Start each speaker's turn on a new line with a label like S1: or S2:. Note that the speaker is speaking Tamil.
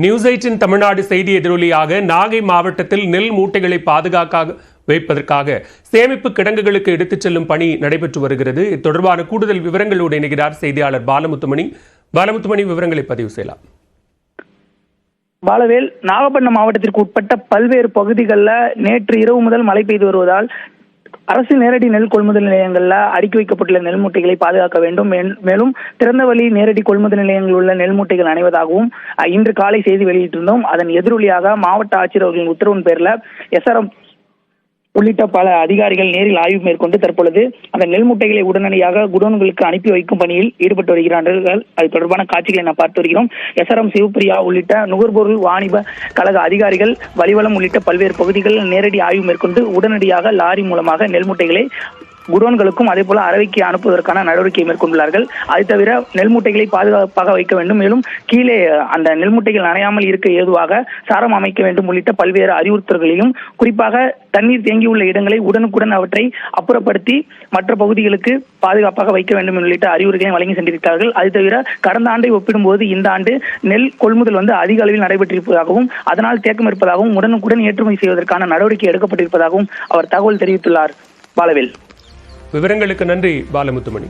S1: நியூஸ் 8 தமிழ்நாடு செய்தி எதிரொலியாக நாகை மாவட்டத்தில் நெல் மூட்டைகளை பாதுகாக்க வைப்பதற்காக சேமிப்பு கிடங்குகளுக்கு எடுத்துச் செல்லும் பணி நடைபெற்று வருகிறது. இது தொடர்பான கூடுதல் விவரங்களோடு இணைகிறார் செய்தியாளர் பாலமுத்துமணி. விவரங்களை பதிவு செய்யலாம்.
S2: பாலவேல், நாகப்பட்டினம் மாவட்டத்திற்கு உட்பட்ட பல்வேறு பகுதிகளில் நேற்று இரவு முதல் மழை பெய்து வருவதால் அரசு நேரடி நெல் கொள்முதல் நிலையங்களில் அடுக்கி வைக்கப்பட்டுள்ள நெல் மூட்டைகளை பாதுகாக்க வேண்டும். மேலும் திறந்தவெளி நேரடி கொள்முதல் நிலையங்களில் உள்ள நெல் மூட்டைகள் அணைவதாகவும் இன்று காலை செய்தி வெளியிட்டிருந்தோம். அதன் எதிரொலியாக மாவட்ட ஆட்சியர் அவர்களின் உத்தரவின் பேரில் SRM உள்ளிட்ட பல அதிகாரிகள் நேரில் ஆய்வு மேற்கொண்டு தற்பொழுது அந்த நெல் மூட்டைகளை உடனடியாக குடோன்களுக்கு அனுப்பி வைக்கும் பணியில் ஈடுபட்டு வருகிறார்கள். அது தொடர்பான காட்சிகளை நாம் பார்த்து வருகிறோம். SRM சிவபிரியா உள்ளிட்ட நுகர்பொருள் வாணிப கழக அதிகாரிகள் வலிவலம் உள்ளிட்ட பல்வேறு பகுதிகளில் நேரடி ஆய்வு மேற்கொண்டு உடனடியாக லாரி மூலமாக நெல் மூட்டைகளை குடோன்களுக்கும் அதே போல அரவைக்கு அனுப்புவதற்கான நடவடிக்கை மேற்கொண்டுள்ளார்கள். அது தவிர நெல் மூட்டைகளை பாதுகாப்பாக வைக்க வேண்டும், மேலும் கீழே அந்த நெல் மூட்டைகள் நனையாமல் இருக்க ஏதுவாக சாரம் அமைக்க வேண்டும் உள்ளிட்ட பல்வேறு அறிவுறுத்தல்களையும், குறிப்பாக தண்ணீர் தேங்கியுள்ள இடங்களை உடனுக்குடன் அவற்றை அப்புறப்படுத்தி மற்ற பகுதிகளுக்கு பாதுகாப்பாக வைக்க வேண்டும் உள்ளிட்ட அறிவுரைகளையும் வழங்கி சென்றிருக்கிறார்கள். அது தவிர கடந்த ஆண்டை ஒப்பிடும்போது இந்த ஆண்டு நெல் கொள்முதல் அதிக அளவில் நடைபெற்றிருப்பதாகவும் அதனால் தேக்கம் இருப்பதாகவும் உடனுக்குடன் ஏற்றுமதி செய்வதற்கான நடவடிக்கை எடுக்கப்பட்டிருப்பதாகவும் அவர் தகவல் தெரிவித்துள்ளார். பாலவேல்,
S1: விவரங்களுக்கு நன்றி பாலமுத்துமணி.